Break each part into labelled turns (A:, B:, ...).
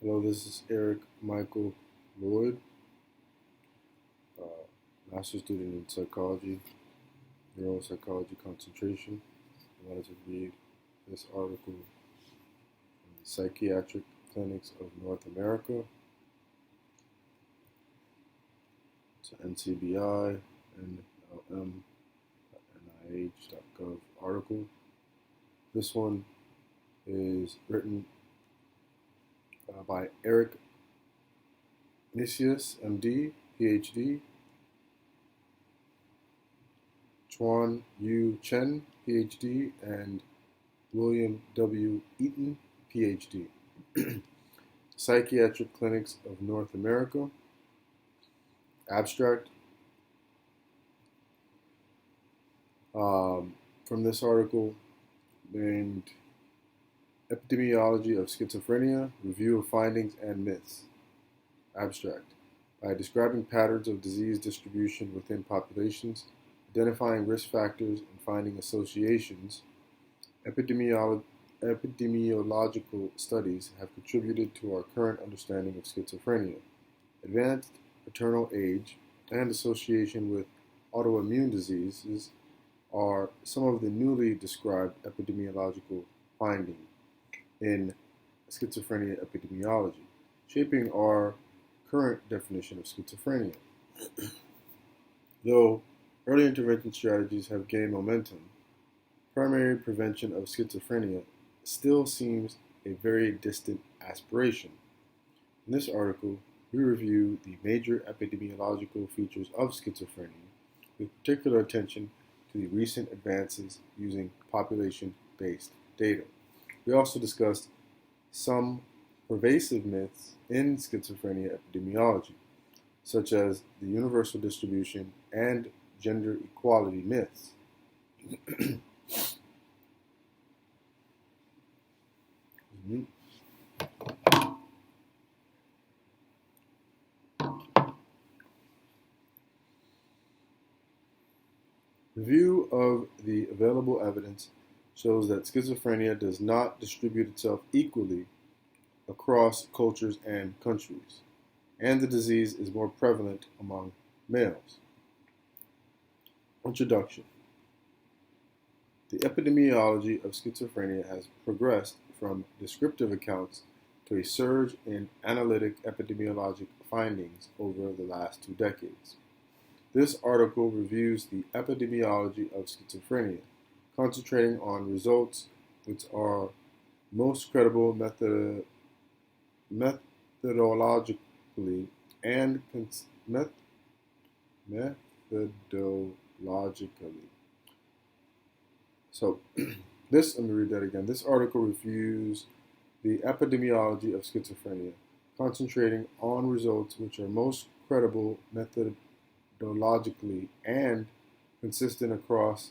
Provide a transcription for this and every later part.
A: Hello, this is Eric Michael Lloyd, master's student in psychology, neuropsychology concentration. I wanted to read this article from the Psychiatric Clinics of North America. It's an NCBI, NLM, NIH.gov article. This one is written by Eric Nicias, MD, PhD, Chuan Yu Chen, PhD, and William W. Eaton, PhD. Psychiatric Clinics of North America. Abstract. From this article named Epidemiology of Schizophrenia, Review of Findings and Myths. Abstract. By describing patterns of disease distribution within populations, identifying risk factors, and finding associations, epidemiological studies have contributed to our current understanding of schizophrenia. Advanced maternal age and association with autoimmune diseases are some of the newly described epidemiological findings in schizophrenia epidemiology, shaping our current definition of schizophrenia. Though early intervention strategies have gained momentum, primary prevention of schizophrenia still seems a very distant aspiration. In this article, we review the major epidemiological features of schizophrenia, with particular attention to the recent advances using population-based data. We also discussed some pervasive myths in schizophrenia epidemiology, such as the universal distribution and gender equality myths. Review of the available evidence shows that schizophrenia does not distribute itself equally across cultures and countries, and the disease is more prevalent among males. Introduction. The epidemiology of schizophrenia has progressed from descriptive accounts to a surge in analytic epidemiologic findings over the last 2 decades. This article reviews the epidemiology of schizophrenia, concentrating on results which are most credible methodologically and methodologically. So, let me read that again. This article reviews the epidemiology of schizophrenia, concentrating on results which are most credible methodologically and consistent across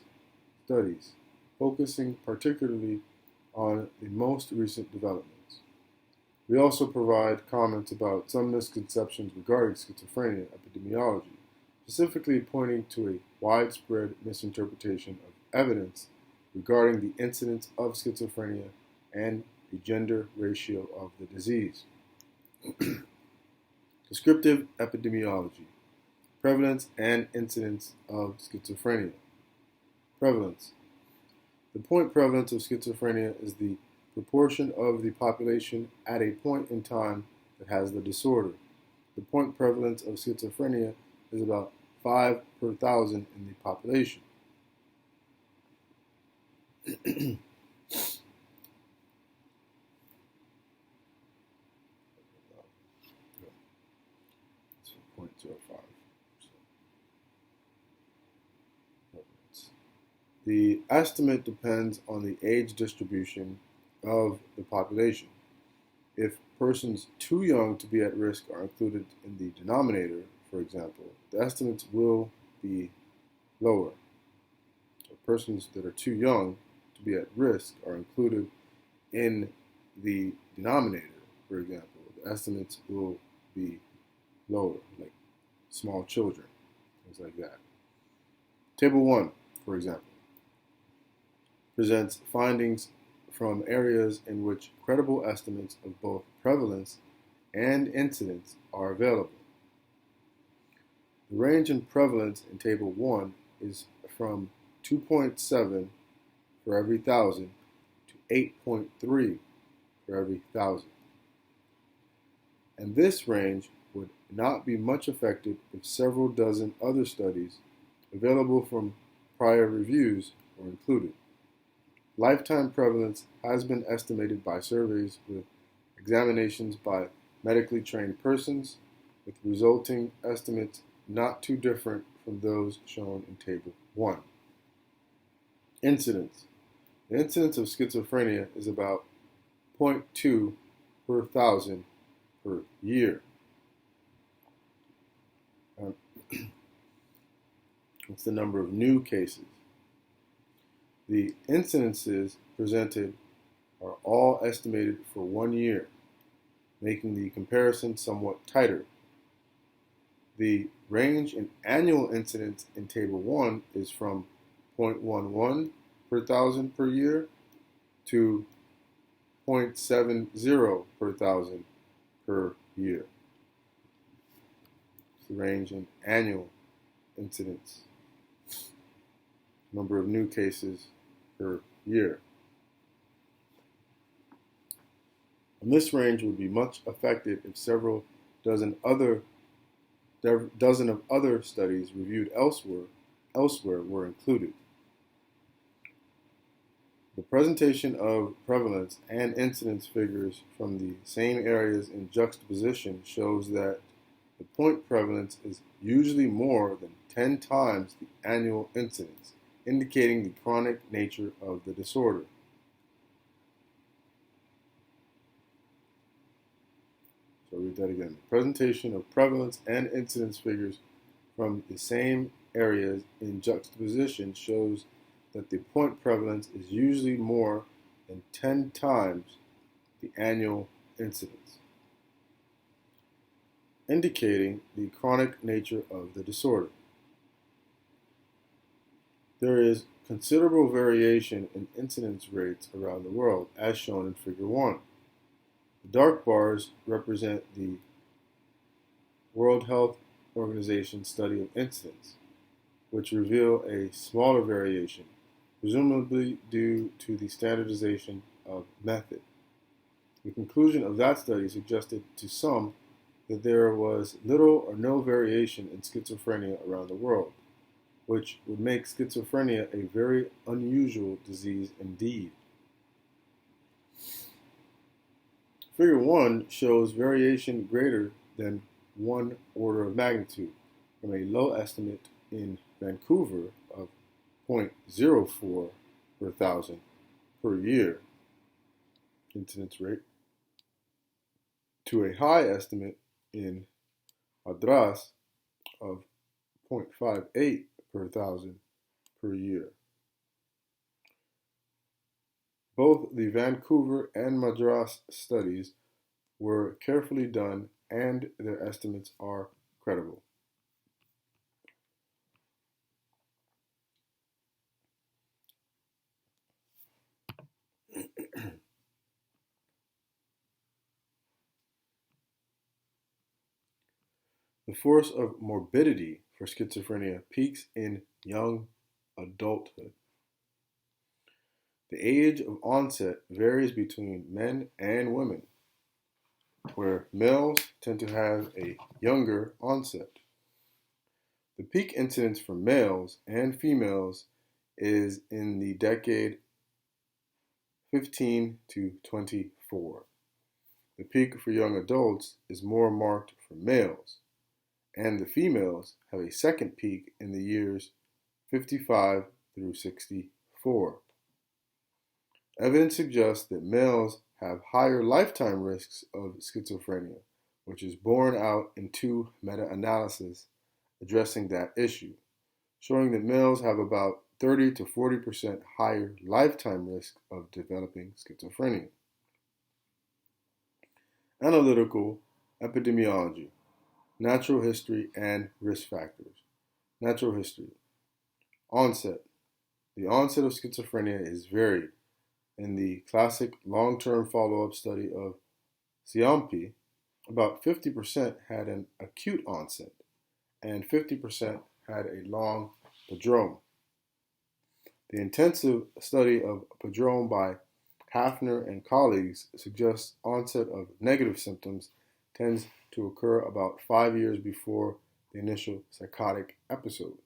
A: studies, focusing particularly on the most recent developments. We also provide comments about some misconceptions regarding schizophrenia epidemiology, specifically pointing to a widespread misinterpretation of evidence regarding the incidence of schizophrenia and the gender ratio of the disease. Descriptive epidemiology. Prevalence and incidence of schizophrenia. Prevalence. The point prevalence of schizophrenia is the proportion of the population at a point in time that has the disorder. The point prevalence of schizophrenia is about 5 per thousand in the population. It's 0.05. The estimate depends on the age distribution of the population. If persons too young to be at risk are included in the denominator, for example, the estimates will be lower. So persons that are too young to be at risk are included in the denominator, for example, the estimates will be lower, like small children, things like that. Table 1, for example, presents findings from areas in which credible estimates of both prevalence and incidence are available. The range in prevalence in Table 1 is from 2.7 for every 1,000 to 8.3 for every 1,000. And this range would not be much affected if several dozen other studies available from prior reviews were included. Lifetime prevalence has been estimated by surveys with examinations by medically trained persons, with resulting estimates not too different from those shown in Table 1. Incidence. The incidence of schizophrenia is about 0.2 per 1,000 per year. It's the number of new cases. The incidences presented are all estimated for 1 year, making the comparison somewhat tighter. The range in annual incidence in Table 1 is from 0.11 per 1,000 per year to 0.70 per 1,000 per year. It's the range in annual incidence, number of new cases per year. And this range would be much affected if several dozen of other studies reviewed elsewhere were included. The presentation of prevalence and incidence figures from the same areas in juxtaposition shows that the point prevalence is usually more than 10 times the annual incidence, indicating the chronic nature of the disorder. So I'll read that again. The presentation of prevalence and incidence figures from the same areas in juxtaposition shows that the point prevalence is usually more than 10 times the annual incidence, indicating the chronic nature of the disorder. There is considerable variation in incidence rates around the world, as shown in Figure 1. The dark bars represent the World Health Organization study of incidence, which reveal a smaller variation, presumably due to the standardization of method. The conclusion of that study suggested to some that there was little or no variation in schizophrenia around the world, which would make schizophrenia a very unusual disease indeed. Figure 1 shows variation greater than 1 order of magnitude, from a low estimate in Vancouver of 0.04 per 1,000 per year incidence rate to a high estimate in Madras of 0.58 per 1,000 per year. Both the Vancouver and Madras studies were carefully done, and their estimates are credible. The force of morbidity for schizophrenia peaks in young adulthood. The age of onset varies between men and women, where males tend to have a younger onset. The peak incidence for males and females is in the decade 15 to 24. The peak for young adults is more marked for males, and the females have a second peak in the years 55 through 64. Evidence suggests that males have higher lifetime risks of schizophrenia, which is borne out in 2 meta-analyses addressing that issue, showing that males have about 30 to 40% higher lifetime risk of developing schizophrenia. Analytical epidemiology, natural history, and risk factors. Natural history. Onset. The onset of schizophrenia is varied. In the classic long-term follow-up study of Ciampi, About 50% had an acute onset, and 50% had a long prodrome. The intensive study of prodrome by Hafner and colleagues suggests onset of negative symptoms tends to occur about 5 years before the initial psychotic episode,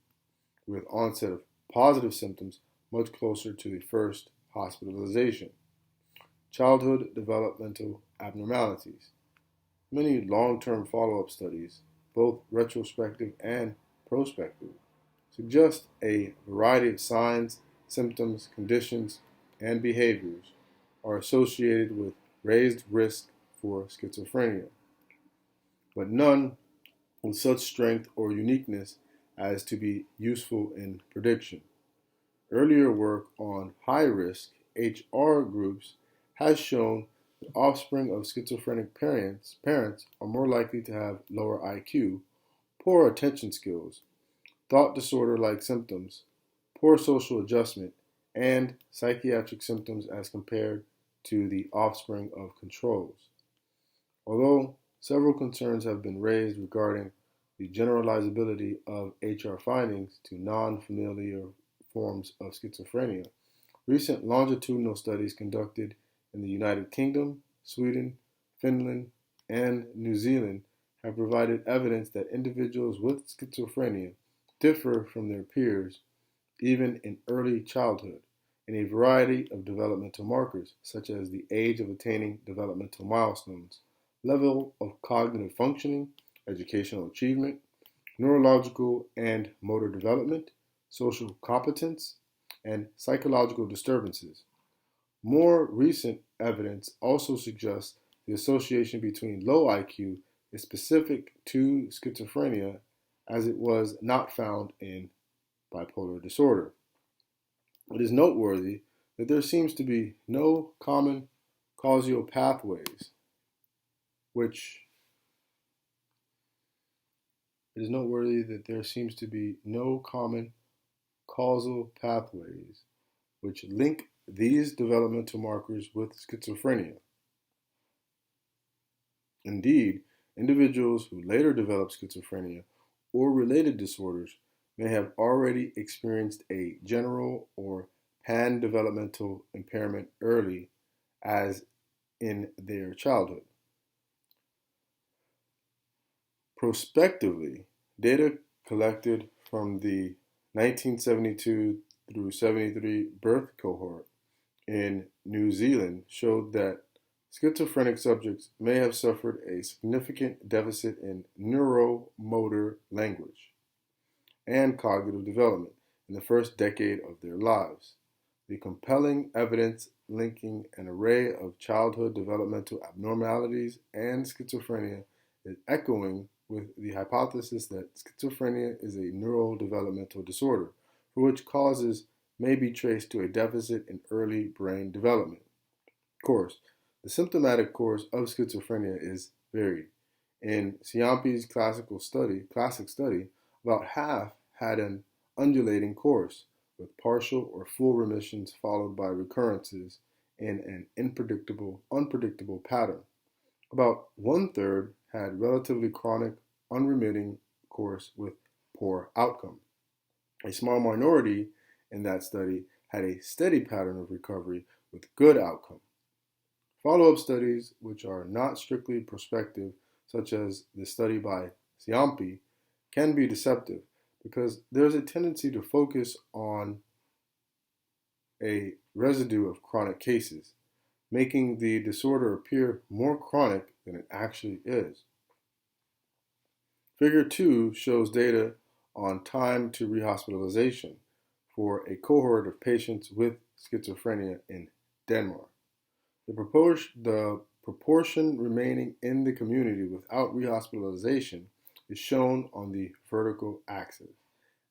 A: with onset of positive symptoms much closer to the first hospitalization. Childhood developmental abnormalities. Many long-term follow-up studies, both retrospective and prospective, suggest a variety of signs, symptoms, conditions, and behaviors are associated with raised risk for schizophrenia, but none with such strength or uniqueness as to be useful in prediction. Earlier work on high-risk HR groups has shown that offspring of schizophrenic parents are more likely to have lower IQ, poor attention skills, thought disorder-like symptoms, poor social adjustment, and psychiatric symptoms as compared to the offspring of controls. Although several concerns have been raised regarding the generalizability of HR findings to non-familiar forms of schizophrenia, recent longitudinal studies conducted in the United Kingdom, Sweden, Finland, and New Zealand have provided evidence that individuals with schizophrenia differ from their peers even in early childhood in a variety of developmental markers, such as the age of attaining developmental milestones, level of cognitive functioning, educational achievement, neurological and motor development, social competence, and psychological disturbances. More recent evidence also suggests the association between low IQ is specific to schizophrenia, as it was not found in bipolar disorder. It is noteworthy that there seems to be no common causal pathways, which it is noteworthy that there seems to be no common causal pathways which link these developmental markers with schizophrenia. Indeed, individuals who later develop schizophrenia or related disorders may have already experienced a general or pan-developmental impairment early, as in their childhood. Prospectively, data collected from the 1972 through 73 birth cohort in New Zealand showed that schizophrenic subjects may have suffered a significant deficit in neuromotor language and cognitive development in the first decade of their lives. The compelling evidence linking an array of childhood developmental abnormalities and schizophrenia is echoing with the hypothesis that schizophrenia is a neurodevelopmental disorder, for which causes may be traced to a deficit in early brain development. Of course, the symptomatic course of schizophrenia is varied. In Ciampi's classic study, about half had an undulating course, with partial or full remissions followed by recurrences in an unpredictable pattern. About one-third had relatively chronic, unremitting course with poor outcome. A small minority in that study had a steady pattern of recovery with good outcome. Follow-up studies, which are not strictly prospective, such as the study by Schiampi, can be deceptive because there's a tendency to focus on a residue of chronic cases, making the disorder appear more chronic than it actually is. Figure 2 shows data on time to rehospitalization for a cohort of patients with schizophrenia in Denmark. The proportion remaining in the community without rehospitalization is shown on the vertical axis,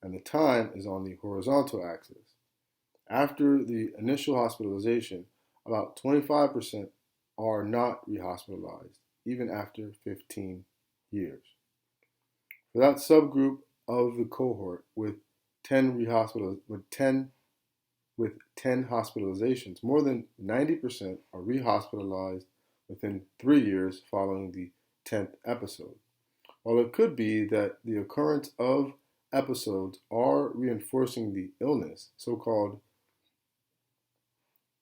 A: and the time is on the horizontal axis. After the initial hospitalization, about 25% are not rehospitalized, even after 15 years. For that subgroup of the cohort with 10 hospitalizations, more than 90% are rehospitalized within 3 years following the 10th episode. While it could be that the occurrence of episodes are reinforcing the illness, so-called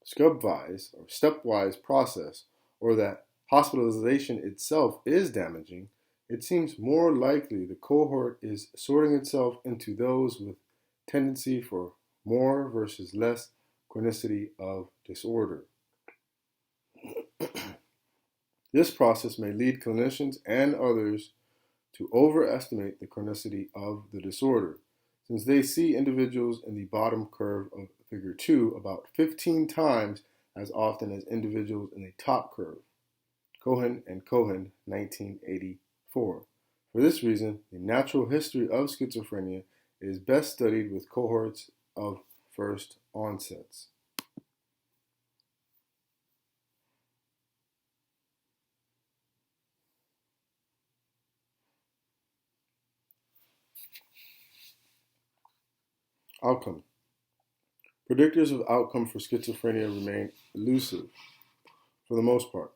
A: stepwise process, or that hospitalization itself is damaging, it seems more likely the cohort is sorting itself into those with tendency for more versus less chronicity of disorder. This process may lead clinicians and others to overestimate the chronicity of the disorder, since they see individuals in the bottom curve of figure 2 about 15 times as often as individuals in the top curve. Cohen and Cohen, 1984. For this reason, the natural history of schizophrenia is best studied with cohorts of first onsets. Outcome. Predictors of outcome for schizophrenia remain elusive for the most part.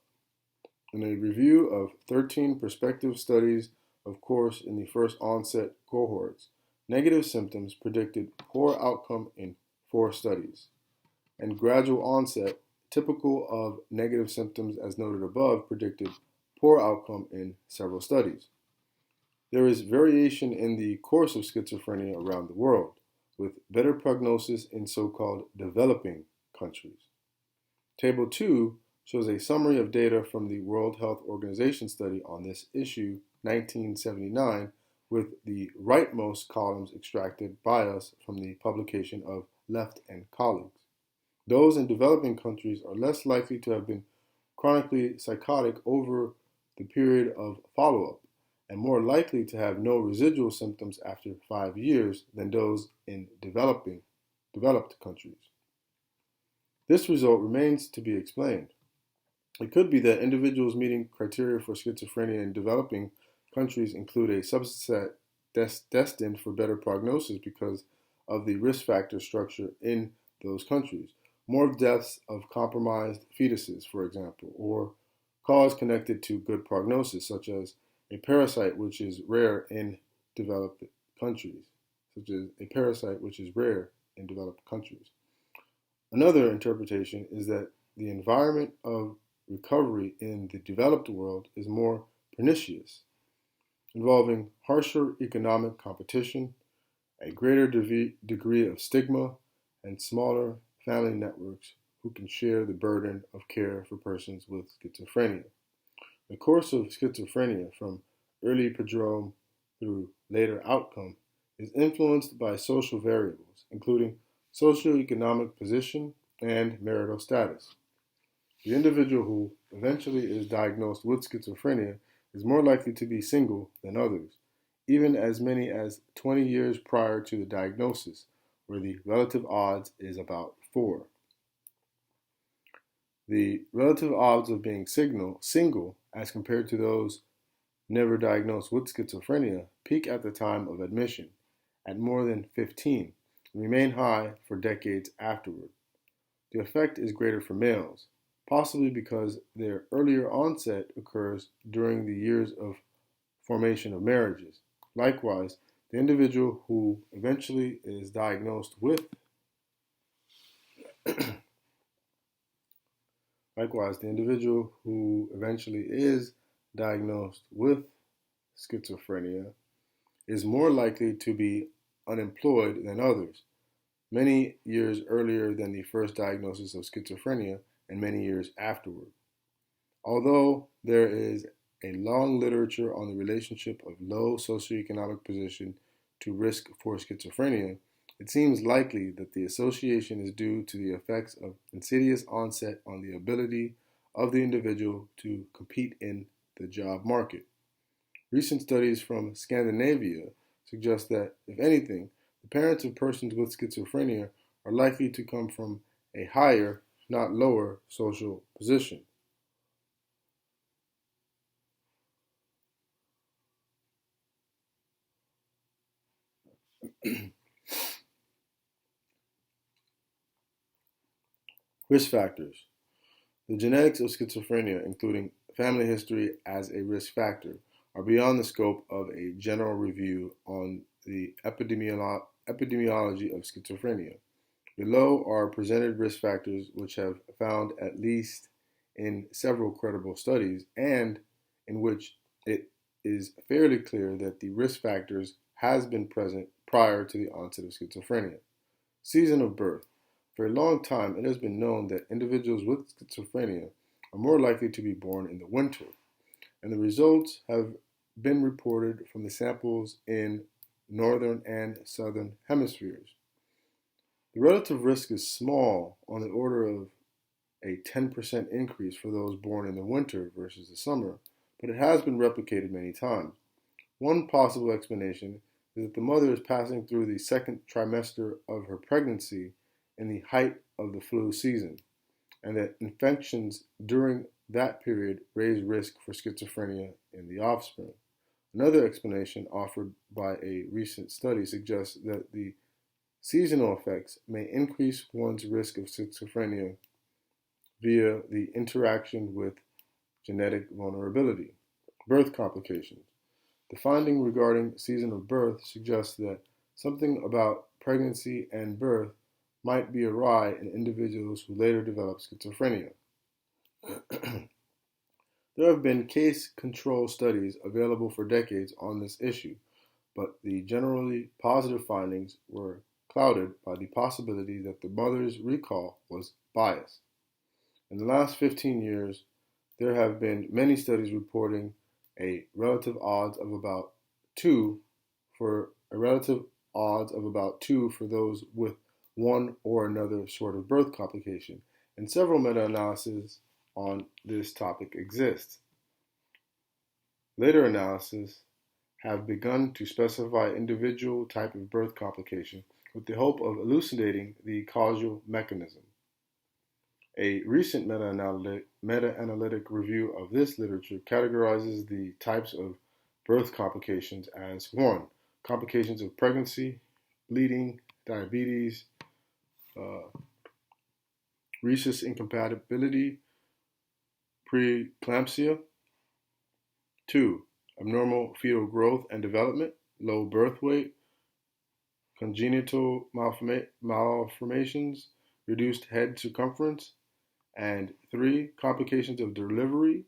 A: In a review of 13 prospective studies of course in the first onset cohorts, negative symptoms predicted poor outcome in 4 studies, and gradual onset, typical of negative symptoms as noted above, predicted poor outcome in several studies. There is variation in the course of schizophrenia around the world, with better prognosis in so-called developing countries. Table 2 shows a summary of data from the World Health Organization study on this issue, 1979, with the rightmost columns extracted by us from the publication of Left and colleagues. Those in developing countries are less likely to have been chronically psychotic over the period of follow-up, and more likely to have no residual symptoms after 5 years than those in developed countries. This result remains to be explained. It could be that individuals meeting criteria for schizophrenia in developing countries include a subset destined for better prognosis because of the risk factor structure in those countries. More deaths of compromised fetuses, for example, or cause connected to good prognosis, such as a parasite which is rare in developed countries. Another interpretation is that the environment of recovery in the developed world is more pernicious, involving harsher economic competition, a greater degree of stigma, and smaller family networks who can share the burden of care for persons with schizophrenia. The course of schizophrenia from early prodrome through later outcome is influenced by social variables, including socioeconomic position and marital status. The individual who eventually is diagnosed with schizophrenia is more likely to be single than others, even as many as 20 years prior to the diagnosis, where the relative odds is about 4. The relative odds of being single as compared to those never diagnosed with schizophrenia peak at the time of admission at more than 15 and remain high for decades afterward. The effect is greater for males, possibly because their earlier onset occurs during the years of formation of marriages. Likewise, the individual who eventually is diagnosed with schizophrenia is more likely to be unemployed than others, many years earlier than the first diagnosis of schizophrenia and many years afterward. Although there is a long literature on the relationship of low socioeconomic position to risk for schizophrenia, it seems likely that the association is due to the effects of insidious onset on the ability of the individual to compete in the job market. Recent studies from Scandinavia suggest that, if anything, the parents of persons with schizophrenia are likely to come from a higher, not lower, social position. Risk factors. The genetics of schizophrenia, including family history as a risk factor are beyond the scope of a general review on the epidemiology of schizophrenia. Below are presented risk factors which have found, at least in several credible studies, and in which it is fairly clear that the risk factors has been present prior to the onset of schizophrenia. Season of birth. For a long time, it has been known that individuals with schizophrenia are more likely to be born in the winter, and the results have been reported from the samples in northern and southern hemispheres. The relative risk is small, on the order of a 10% increase for those born in the winter versus the summer, but it has been replicated many times. One possible explanation is that the mother is passing through the second trimester of her pregnancy in the height of the flu season, and that infections during that period raise risk for schizophrenia in the offspring. Another explanation offered by a recent study suggests that the seasonal effects may increase one's risk of schizophrenia via the interaction with genetic vulnerability. Birth complications. The finding regarding season of birth suggests that something about pregnancy and birth might be awry in individuals who later develop schizophrenia. There have been case control studies available for decades on this issue, but the generally positive findings were clouded by the possibility that the mother's recall was biased. In the last 15 years, there have been many studies reporting a relative odds of about 2 for those with one or another sort of birth complication, and several meta-analyses on this topic exist. Later analyses have begun to specify individual type of birth complication with the hope of elucidating the causal mechanism. A recent meta-analytic review of this literature categorizes the types of birth complications as 1. Complications of pregnancy, bleeding, diabetes, rhesus incompatibility, preeclampsia. 2. Abnormal fetal growth and development, low birth weight, congenital malformations, reduced head circumference. And 3. Complications of delivery,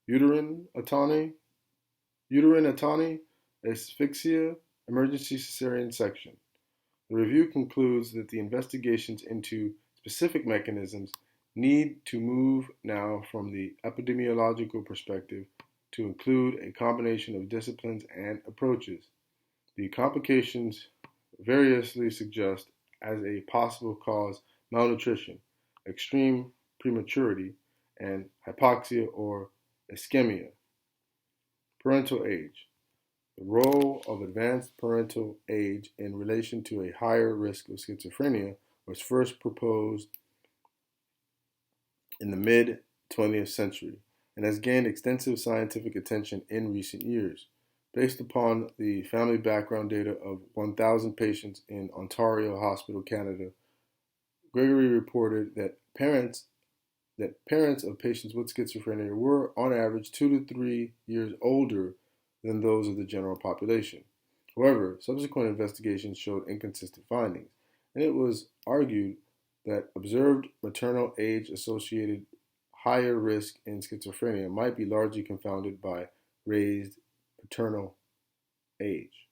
A: uterine atony, asphyxia, emergency cesarean section. The review concludes that the investigations into specific mechanisms need to move now from the epidemiological perspective to include a combination of disciplines and approaches. The complications variously suggest as a possible cause malnutrition, extreme prematurity, and hypoxia or ischemia. Parental age. The role of advanced parental age in relation to a higher risk of schizophrenia was first proposed in the mid-20th century and has gained extensive scientific attention in recent years. Based upon the family background data of 1,000 patients in Ontario Hospital, Canada, Gregory reported that parents of patients with schizophrenia were, on average, 2 to 3 years older than those of the general population. However, subsequent investigations showed inconsistent findings, and it was argued that observed maternal age-associated higher risk in schizophrenia might be largely confounded by raised paternal age.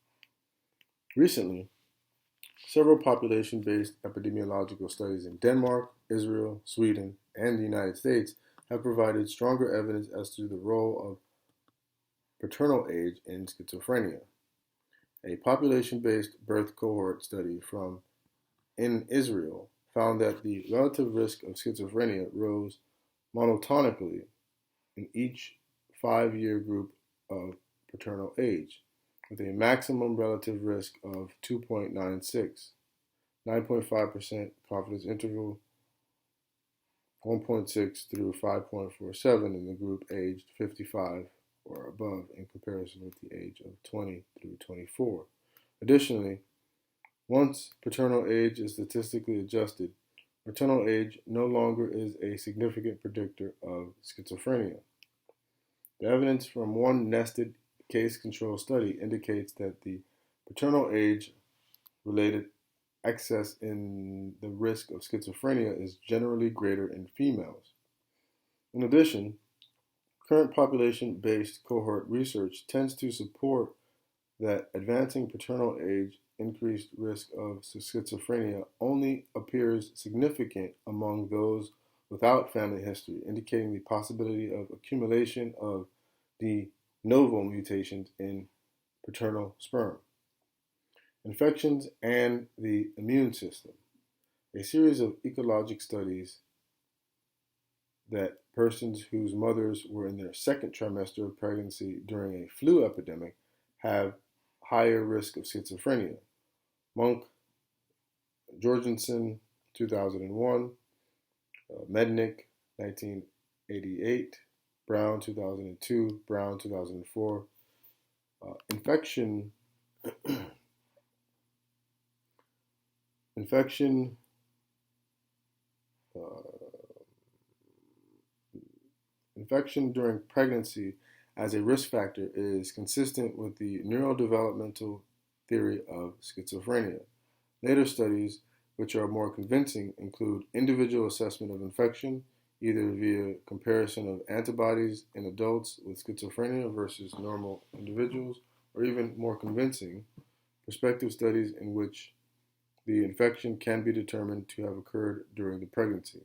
A: Recently, several population-based epidemiological studies in Denmark, Israel, Sweden, and the United States have provided stronger evidence as to the role of paternal age in schizophrenia. A population-based birth cohort study in Israel found that the relative risk of schizophrenia rose monotonically in each 5-year group of paternal age, with a maximum relative risk of 2.96, 9.5% confidence interval, 1.6 through 5.47 in the group aged 55 or above in comparison with the age of 20 through 24. Additionally, once paternal age is statistically adjusted, maternal age no longer is a significant predictor of schizophrenia. The evidence from one nested case control study indicates that the paternal age related excess in the risk of schizophrenia is generally greater in females. In addition, current population based cohort research tends to support that advancing paternal age increased risk of schizophrenia only appears significant among those without family history, indicating the possibility of accumulation of de novo mutations in paternal sperm. Infections and the immune system. A series of ecologic studies that persons whose mothers were in their second trimester of pregnancy during a flu epidemic have higher risk of schizophrenia. Monk, Jorgensen, 2001, Mednick, 1988, Brown, 2002, Brown, 2004. Infection during pregnancy as a risk factor is consistent with the neurodevelopmental theory of schizophrenia. Later studies, which are more convincing, include individual assessment of infection, either via comparison of antibodies in adults with schizophrenia versus normal individuals, or even more convincing, prospective studies in which the infection can be determined to have occurred during the pregnancy.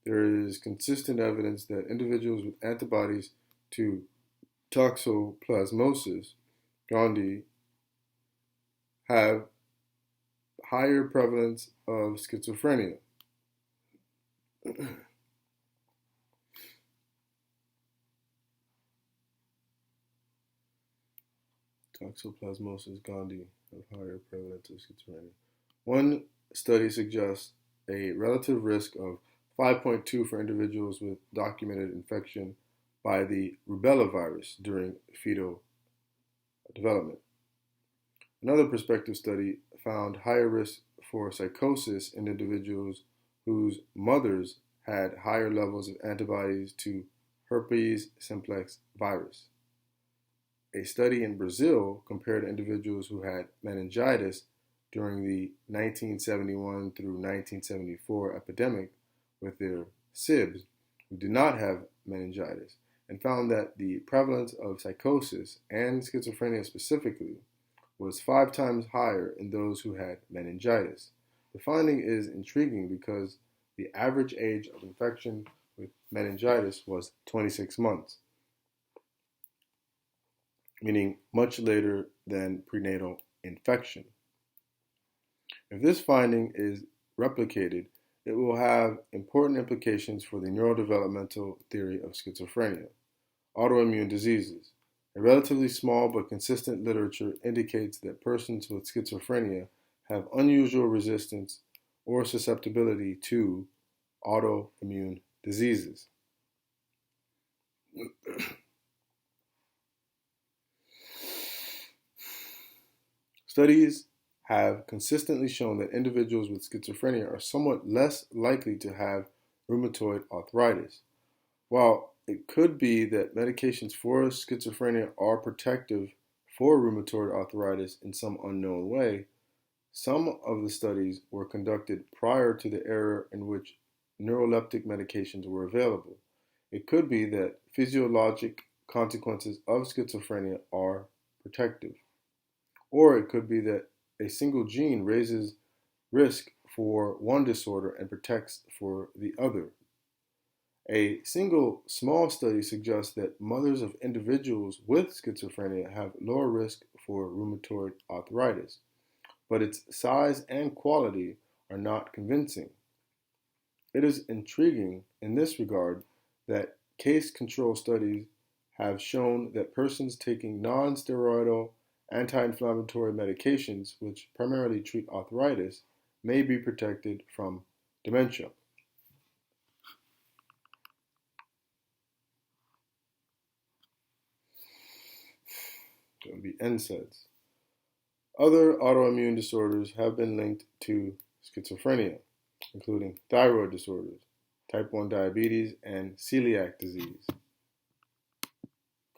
A: There is consistent evidence that individuals with antibodies to toxoplasmosis gondii have higher prevalence of schizophrenia. Toxoplasmosis gondii have higher prevalence of schizophrenia. One study suggests a relative risk of 5.2 for individuals with documented infection by the rubella virus during fetal development. Another prospective study found higher risk for psychosis in individuals whose mothers had higher levels of antibodies to herpes simplex virus. A study in Brazil compared individuals who had meningitis during the 1971 through 1974 epidemic with their SIBs who did not have meningitis and found that the prevalence of psychosis and schizophrenia specifically was 5 times higher in those who had meningitis. The finding is intriguing because the average age of infection with meningitis was 26 months, meaning much later than prenatal infection. If this finding is replicated, it will have important implications for the neurodevelopmental theory of schizophrenia. Autoimmune diseases. A relatively small but consistent literature indicates that persons with schizophrenia have unusual resistance or susceptibility to autoimmune diseases. Studies have consistently shown that individuals with schizophrenia are somewhat less likely to have rheumatoid arthritis. While it could be that medications for schizophrenia are protective for rheumatoid arthritis in some unknown way, some of the studies were conducted prior to the era in which neuroleptic medications were available. It could be that physiologic consequences of schizophrenia are protective. Or it could be that a single gene raises risk for one disorder and protects for the other. A single small study suggests that mothers of individuals with schizophrenia have lower risk for rheumatoid arthritis, but its size and quality are not convincing. It is intriguing in this regard that case control studies have shown that persons taking non-steroidal anti-inflammatory medications, which primarily treat arthritis, may be protected from dementia. That would be NSAIDs. Other autoimmune disorders have been linked to schizophrenia, including thyroid disorders, type 1 diabetes, and celiac disease.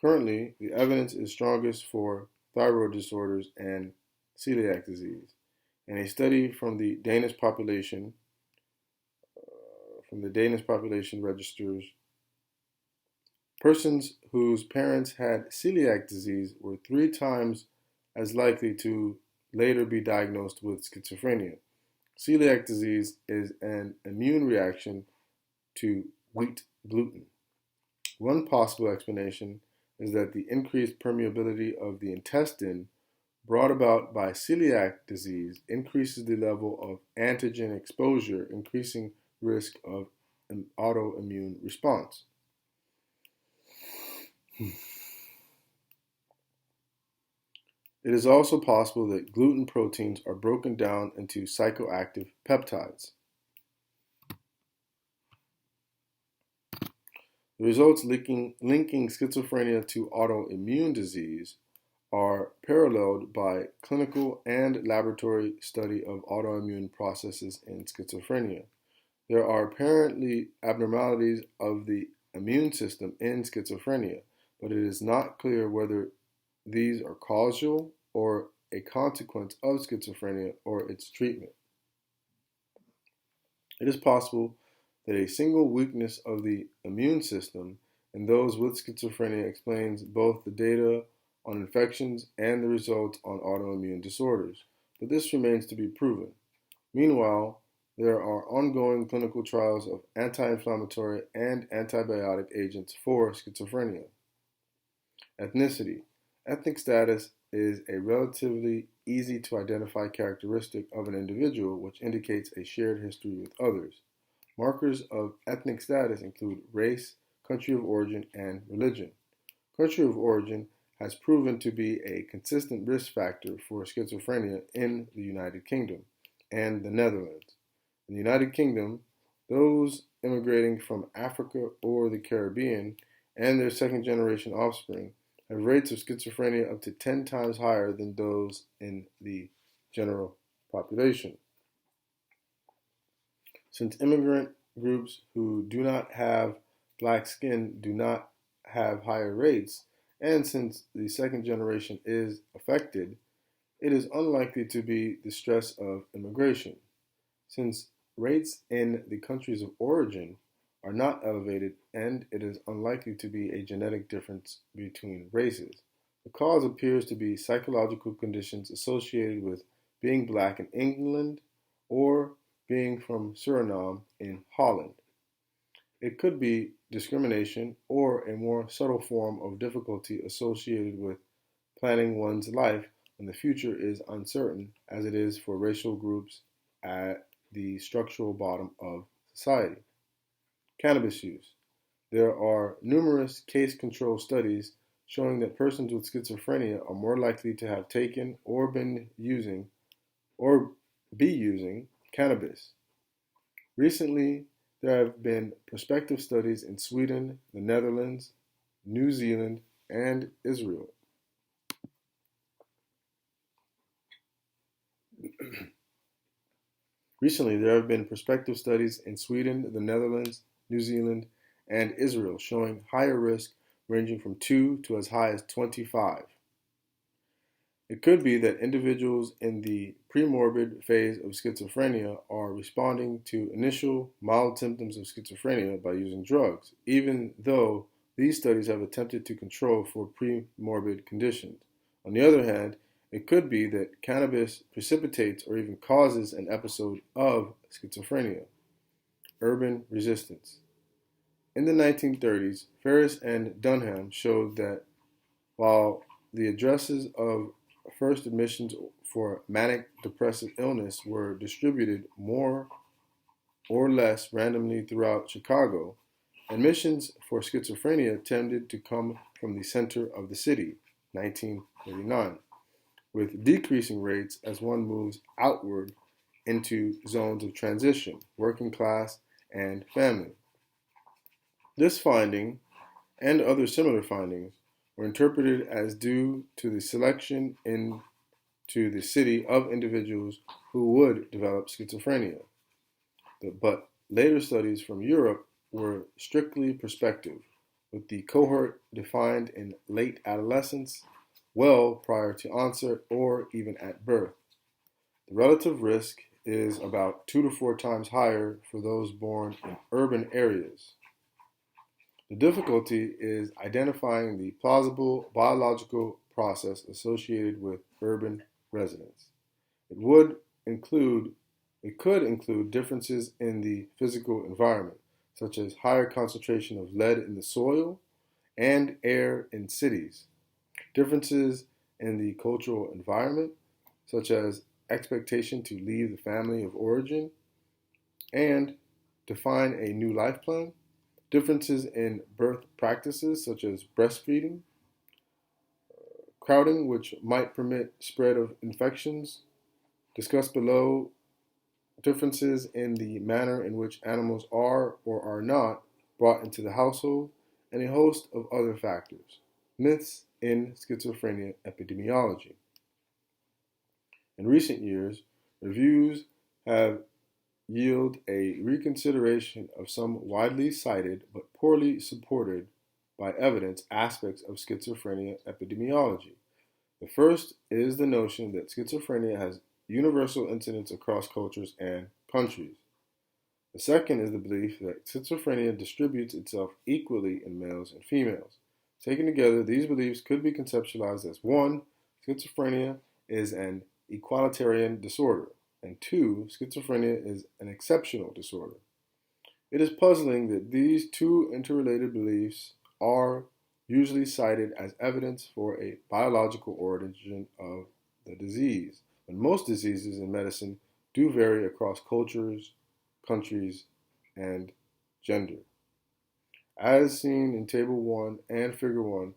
A: Currently, the evidence is strongest for thyroid disorders and celiac disease. And a study from the Danish population registers persons whose parents had celiac disease were 3 times as likely to later be diagnosed with schizophrenia. Celiac disease is an immune reaction to wheat gluten. One possible explanation is that the increased permeability of the intestine brought about by celiac disease increases the level of antigen exposure, increasing risk of an autoimmune response. It is also possible that gluten proteins are broken down into psychoactive peptides. The results linking schizophrenia to autoimmune disease are paralleled by clinical and laboratory study of autoimmune processes in schizophrenia. There are apparently abnormalities of the immune system in schizophrenia, but it is not clear whether these are causal or a consequence of schizophrenia or its treatment. It is possible that a single weakness of the immune system in those with schizophrenia explains both the data on infections and the results on autoimmune disorders, but this remains to be proven. Meanwhile, there are ongoing clinical trials of anti-inflammatory and antibiotic agents for schizophrenia. Ethnicity. Ethnic status is a relatively easy to identify characteristic of an individual which indicates a shared history with others. Markers of ethnic status include race, country of origin, and religion. Country of origin has proven to be a consistent risk factor for schizophrenia in the United Kingdom and the Netherlands. In the United Kingdom, those immigrating from Africa or the Caribbean and their second-generation offspring have rates of schizophrenia up to 10 times higher than those in the general population. Since immigrant groups who do not have black skin do not have higher rates, and since the second generation is affected, it is unlikely to be the stress of immigration. Since rates in the countries of origin are not elevated and it is unlikely to be a genetic difference between races, the cause appears to be psychological conditions associated with being black in England or being from Suriname in Holland. It could be discrimination or a more subtle form of difficulty associated with planning one's life when the future is uncertain, as it is for racial groups at the structural bottom of society. Cannabis use. There are numerous case control studies showing that persons with schizophrenia are more likely to have taken or be using cannabis. Recently, there have been prospective studies in Sweden, the Netherlands, New Zealand, and Israel. Recently, there have been prospective studies in Sweden, the Netherlands, New Zealand, and Israel showing higher risk ranging from 2 to as high as 25. It could be that individuals in the premorbid phase of schizophrenia are responding to initial mild symptoms of schizophrenia by using drugs, even though these studies have attempted to control for premorbid conditions. On the other hand, it could be that cannabis precipitates or even causes an episode of schizophrenia. Urban resistance. In the 1930s, Ferris and Dunham showed that while the addresses of first admissions for manic depressive illness were distributed more or less randomly throughout Chicago, admissions for schizophrenia tended to come from the center of the city, 1939, with decreasing rates as one moves outward into zones of transition, working class, and family. This finding, and other similar findings, were interpreted as due to the selection into the city of individuals who would develop schizophrenia. But later studies from Europe were strictly prospective, with the cohort defined in late adolescence, well prior to onset, or even at birth. The relative risk is about 2 to 4 times higher for those born in urban areas. The difficulty is identifying the plausible biological process associated with urban residents. It would include it could include differences in the physical environment, such as higher concentration of lead in the soil and air in cities, differences in the cultural environment, such as expectation to leave the family of origin and define a new life plan, differences in birth practices, such as breastfeeding, crowding, which might permit spread of infections, discussed below, differences in the manner in which animals are or are not brought into the household, and a host of other factors. Myths in schizophrenia epidemiology. In recent years, reviews have yielded a reconsideration of some widely cited but poorly supported by evidence aspects of schizophrenia epidemiology. The first is the notion that schizophrenia has universal incidence across cultures and countries. The second is the belief that schizophrenia distributes itself equally in males and females. Taken together, these beliefs could be conceptualized as 1. Schizophrenia is an equalitarian disorder, and 2. Schizophrenia is an exceptional disorder. It is puzzling that these two interrelated beliefs are usually cited as evidence for a biological origin of the disease, when most diseases in medicine do vary across cultures, countries, and gender. As seen in Table 1 and Figure 1,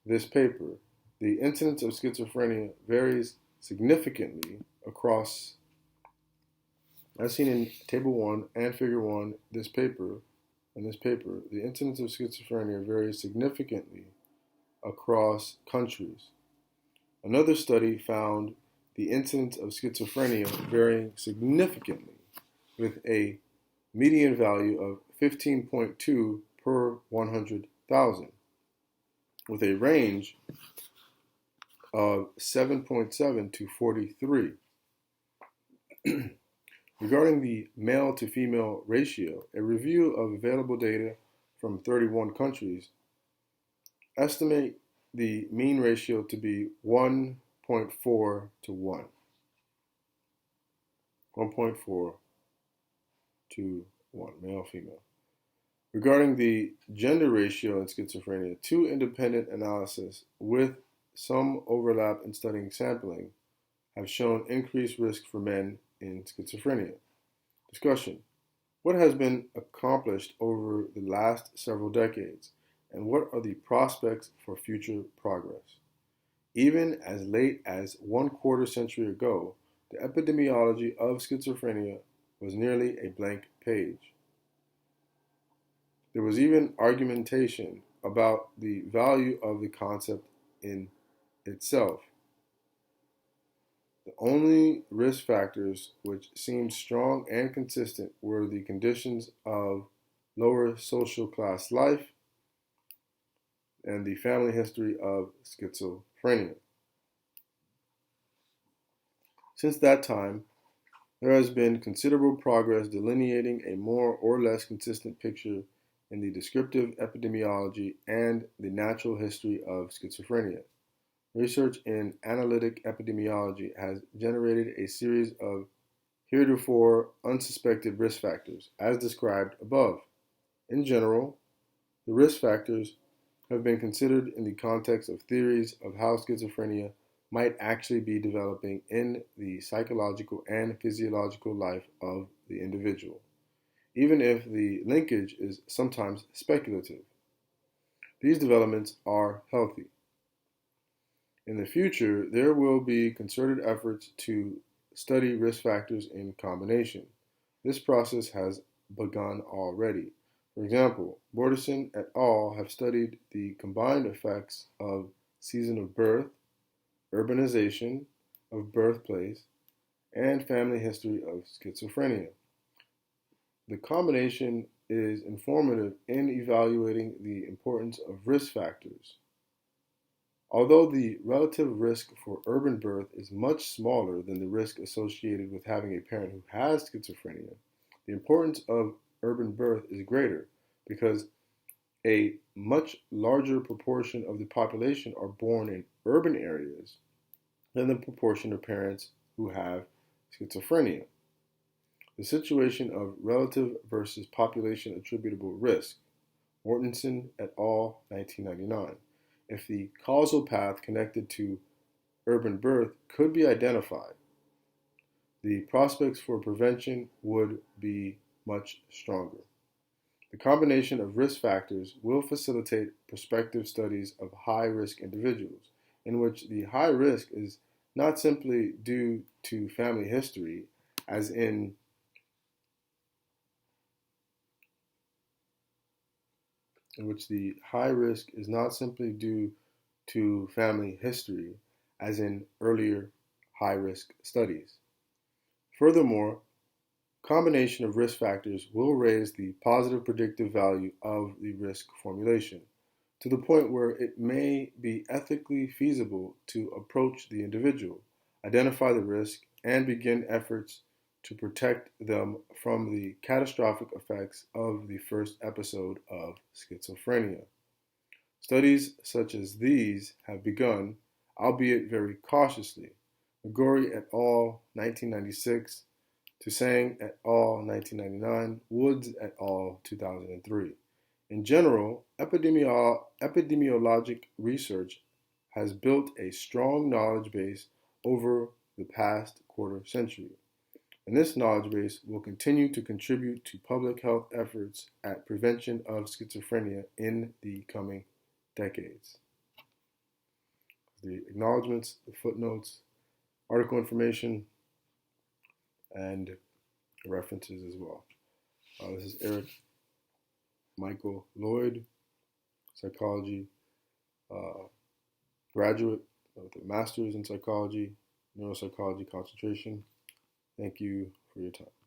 A: this paper, the incidence of schizophrenia varies significantly across. As seen in Table 1 and Figure 1, this paper, the incidence of schizophrenia varies significantly across countries. Another study found the incidence of schizophrenia varying significantly with a median value of 15.2 per 100,000, with a range of 7.7 to 43. Regarding the male to female ratio, a review of available data from 31 countries estimate the mean ratio to be 1.4 to 1. 1.4 to 1, male, female. Regarding the gender ratio in schizophrenia, 2 independent analyses with some overlap in studying sampling have shown increased risk for men in schizophrenia. Discussion. What has been accomplished over the last several decades, and what are the prospects for future progress? Even as late as 1/4 century ago, the epidemiology of schizophrenia was nearly a blank page. There was even argumentation about the value of the concept in itself. The only risk factors which seemed strong and consistent were the conditions of lower social class life and the family history of schizophrenia. Since that time, there has been considerable progress delineating a more or less consistent picture in the descriptive epidemiology and the natural history of schizophrenia. Research in analytic epidemiology has generated a series of heretofore unsuspected risk factors, as described above. In general, the risk factors have been considered in the context of theories of how schizophrenia might actually be developing in the psychological and physiological life of the individual, even if the linkage is sometimes speculative. These developments are healthy. In the future, there will be concerted efforts to study risk factors in combination. This process has begun already. For example, Bordeson et al. Have studied the combined effects of season of birth, urbanization of birthplace, and family history of schizophrenia. The combination is informative in evaluating the importance of risk factors. Although the relative risk for urban birth is much smaller than the risk associated with having a parent who has schizophrenia, the importance of urban birth is greater because a much larger proportion of the population are born in urban areas than the proportion of parents who have schizophrenia. The situation of relative versus population attributable risk, Mortensen et al., 1999. If the causal path connected to urban birth could be identified, the prospects for prevention would be much stronger. The combination of risk factors will facilitate prospective studies of high-risk individuals, in which the high risk is not simply due to family history, as in which the high risk is not simply due to family history, as in earlier high-risk studies. Furthermore, combination of risk factors will raise the positive predictive value of the risk formulation to the point where it may be ethically feasible to approach the individual, identify the risk, and begin efforts to protect them from the catastrophic effects of the first episode of schizophrenia. Studies such as these have begun, albeit very cautiously. Megori et al., 1996, Toussaint et al., 1999, Woods et al., 2003. In general, epidemiologic research has built a strong knowledge base over the past quarter century, and this knowledge base will continue to contribute to public health efforts at prevention of schizophrenia in the coming decades. The acknowledgments, the footnotes, article information, and references as well. This is Eric Michael Lloyd, psychology graduate with a master's in psychology, neuropsychology concentration. Thank you for your time.